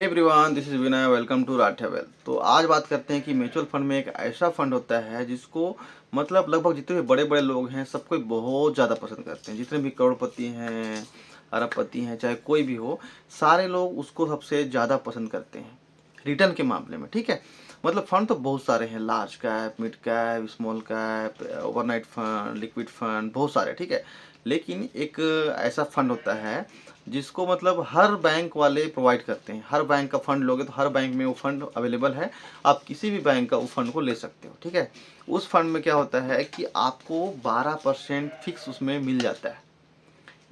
Everyone, this is Vinay. Welcome to Rathiya wealth. तो आज बात करते हैं कि म्यूचुअल फंड में एक ऐसा फंड होता है जिसको मतलब लगभग जितने भी बड़े बड़े लोग हैं सबको बहुत ज़्यादा पसंद करते हैं। जितने भी करोड़पति हैं, अरबपति हैं, चाहे कोई भी हो, सारे लोग उसको सबसे ज़्यादा पसंद करते हैं रिटर्न के मामले में। ठीक है, मतलब फंड तो बहुत सारे हैं, large cap, mid cap, small cap, overnight fund, liquid fund, बहुत सारे। ठीक है, लेकिन एक ऐसा फंड होता है जिसको मतलब हर बैंक वाले प्रोवाइड करते हैं। हर बैंक का फंड लोगे तो हर बैंक में वो फंड अवेलेबल है, आप किसी भी बैंक का वो फंड को ले सकते हो। ठीक है, उस फंड में क्या होता है कि आपको 12% फिक्स उसमें मिल जाता है।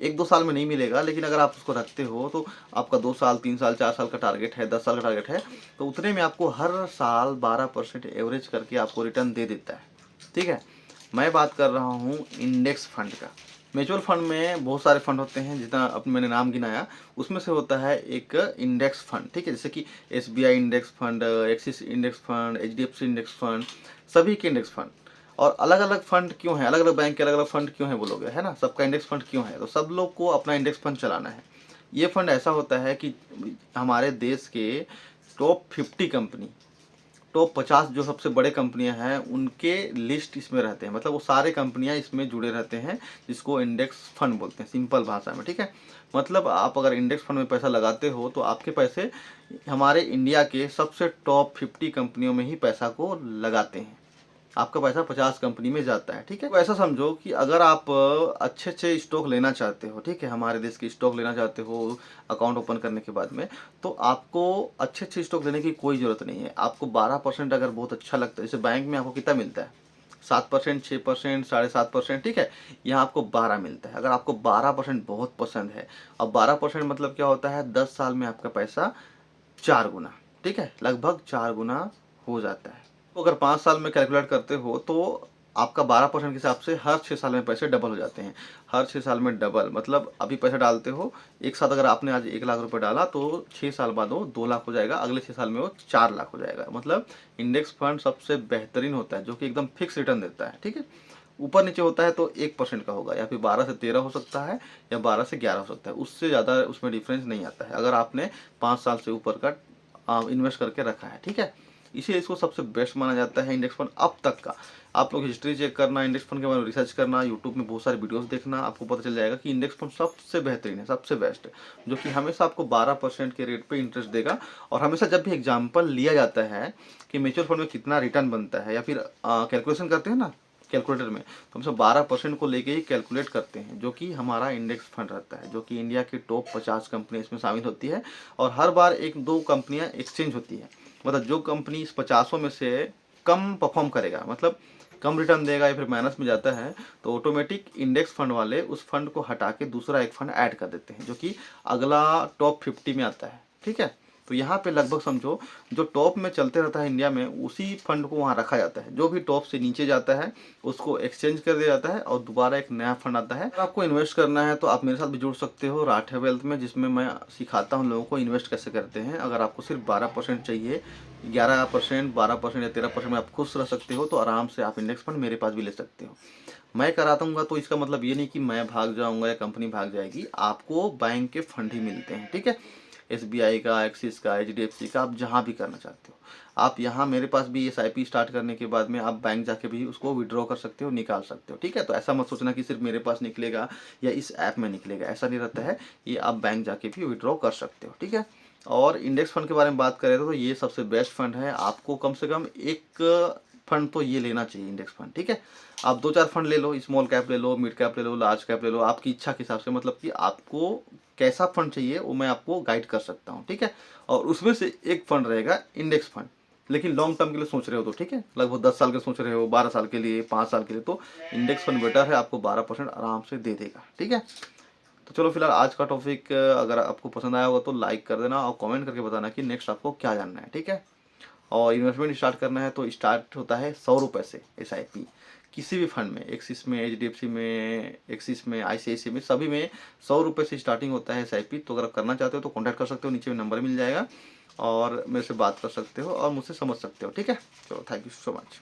1-2 साल में नहीं मिलेगा, लेकिन अगर आप उसको रखते हो तो आपका 2 साल, 3 साल, 4 साल का टारगेट है, 10 साल का टारगेट है, तो उतने में आपको हर साल 12% एवरेज करके आपको रिटर्न दे देता है। ठीक है, मैं बात कर रहा हूँ इंडेक्स फंड का। म्यूचुअल फंड में बहुत सारे फंड होते हैं, जितना अब मैंने नाम गिनाया उसमें से होता है एक इंडेक्स फंड। ठीक है, जैसे कि SBI index fund, axis index fund, HDFC index fund, सभी के इंडेक्स फंड। और अलग अलग फंड क्यों है, अलग अलग बैंक के अलग अलग फंड क्यों है बोलोगे, है ना, सबका इंडेक्स फंड क्यों है? तो सब लोग को अपना इंडेक्स फंड चलाना है। ये फंड ऐसा होता है कि हमारे देश के टॉप 50 कंपनी, टॉप 50 जो सबसे बड़े कंपनियां हैं उनके लिस्ट इसमें रहते हैं। मतलब वो सारे कंपनियां इसमें जुड़े रहते हैं, जिसको इंडेक्स फंड बोलते हैं सिंपल भाषा में। ठीक है, मतलब आप अगर इंडेक्स फंड में पैसा लगाते हो तो आपके पैसे हमारे इंडिया के सबसे टॉप 50 कंपनियों में ही पैसा को लगाते हैं। आपका पैसा 50 कंपनी में जाता है। ठीक है, तो ऐसा समझो कि अगर आप अच्छे अच्छे स्टॉक लेना चाहते हो, ठीक है, हमारे देश के स्टॉक लेना चाहते हो अकाउंट ओपन करने के बाद में, तो आपको अच्छे अच्छे स्टॉक लेने की कोई ज़रूरत नहीं है। आपको 12% अगर बहुत अच्छा लगता है, जैसे बैंक में आपको कितना मिलता है, 7%, 6%, 7.5%। ठीक है, यहाँ आपको 12 मिलता है। अगर आपको 12% बहुत पसंद है, अब 12% मतलब क्या होता है, 10 साल में आपका पैसा 4 गुना, ठीक है, लगभग 4 गुना हो जाता है। तो अगर 5 साल में कैलकुलेट करते हो तो आपका 12% के हिसाब से हर 6 साल में पैसे डबल हो जाते हैं। हर 6 साल में डबल मतलब अभी पैसा डालते हो एक साथ, अगर आपने आज 1 लाख रुपए डाला तो 6 साल बाद वो 2 लाख हो जाएगा, अगले 6 साल में वो 4 लाख हो जाएगा। मतलब इंडेक्स फंड सबसे बेहतरीन होता है जो कि एकदम फिक्स रिटर्न देता है। ठीक है, ऊपर नीचे होता है तो 1% का होगा, या फिर 12 से 13 हो सकता है, या 12 से 11 हो सकता है, उससे ज़्यादा उसमें डिफरेंस नहीं आता है अगर आपने 5 साल से ऊपर का इन्वेस्ट करके रखा है। ठीक है, इसीलिए इसको सबसे बेस्ट माना जाता है इंडेक्स फंड अब तक का। आप लोग हिस्ट्री चेक करना, इंडेक्स फंड के बारे में रिसर्च करना, यूट्यूब में बहुत सारे वीडियोस देखना, आपको पता चल जाएगा कि इंडेक्स फंड सबसे बेहतरीन है, सबसे बेस्ट है, जो कि हमेशा आपको 12% के रेट पे इंटरेस्ट देगा। और हमेशा जब भी एग्जाम्पल लिया जाता है कि म्यूचुअल फंड में कितना रिटर्न बनता है, या फिर कैलकुलेशन करते हैं ना कैलकुलेटर में, तो हम सब 12% को लेके ही कैलकुलेट करते हैं, जो कि हमारा इंडेक्स फंड रहता है, जो कि इंडिया की टॉप 50 कंपनी इसमें शामिल होती है। और हर बार 1-2 कंपनियां एक्सचेंज होती है, मतलब जो कंपनी इस 50 में से कम परफॉर्म करेगा, मतलब कम रिटर्न देगा या फिर माइनस में जाता है, तो ऑटोमेटिक इंडेक्स फंड वाले उस फंड को हटा के दूसरा एक फंड ऐड कर देते हैं, जो कि अगला टॉप 50 में आता है। ठीक है, तो यहाँ पे लगभग समझो जो टॉप में चलते रहता है इंडिया में, उसी फंड को वहाँ रखा जाता है। जो भी टॉप से नीचे जाता है उसको एक्सचेंज कर दिया जाता है और दोबारा एक नया फंड आता है। अगर आपको इन्वेस्ट करना है तो आप मेरे साथ भी जुड़ सकते हो राठिया वेल्थ में, जिसमें मैं सिखाता हूँ लोगों को इन्वेस्ट कैसे करते हैं। अगर आपको सिर्फ 12% चाहिए, 11%, 12% या 13% में आप खुश रह सकते हो, तो आराम से आप इंडेक्स फंड मेरे पास भी ले सकते हो। मैं कराता हूँ तो इसका मतलब ये नहीं कि मैं भाग जाऊँगा या कंपनी भाग जाएगी, आपको बैंक के फंड ही मिलते हैं। ठीक है, SBI का, एक्सिस का, HDFC का, आप जहाँ भी करना चाहते हो। आप यहाँ मेरे पास भी SIP स्टार्ट करने के बाद में आप बैंक जाके भी उसको विड्रॉ कर सकते हो, निकाल सकते हो। ठीक है, तो ऐसा मत सोचना कि सिर्फ मेरे पास निकलेगा या इस ऐप में निकलेगा, ऐसा नहीं रहता है। ये आप बैंक जाके भी विड्रॉ कर सकते हो। ठीक है, और इंडेक्स फंड के बारे में बात करें तो ये सबसे बेस्ट फंड है। आपको कम से कम एक फंड तो ये लेना चाहिए, इंडेक्स फंड। ठीक है, आप 2-4 फंड ले लो, स्मॉल कैप ले लो, मिड कैप ले लो, लार्ज कैप ले लो, आपकी इच्छा के हिसाब से, मतलब कि आपको कैसा फंड चाहिए वो मैं आपको गाइड कर सकता हूँ। ठीक है, और उसमें से एक फंड रहेगा इंडेक्स फंड, लेकिन लॉन्ग टर्म के लिए सोच रहे हो तो ठीक है, लगभग 10 साल के सोच रहे हो, 12 साल के लिए, 5 साल के लिए, तो इंडेक्स फंड बेटर है, आपको 12% आराम से दे देगा। ठीक है, तो चलो फिलहाल आज का टॉपिक अगर आपको पसंद आया होगा तो लाइक कर देना और कमेंट करके बताना कि नेक्स्ट आपको क्या जानना है। ठीक है, और इन्वेस्टमेंट स्टार्ट करना है तो स्टार्ट होता है 100 रुपये से। SIP किसी भी फंड में, एक्सिस में, HDFC में, एक्सिस में, ICICI में, सभी में 100 रुपये से स्टार्टिंग होता है SIP। तो अगर आप करना चाहते हो तो कॉन्टैक्ट कर सकते हो, नीचे में नंबर मिल जाएगा और मेरे से बात कर सकते हो और मुझसे समझ सकते हो। ठीक है, चलो, थैंक यू सो मच।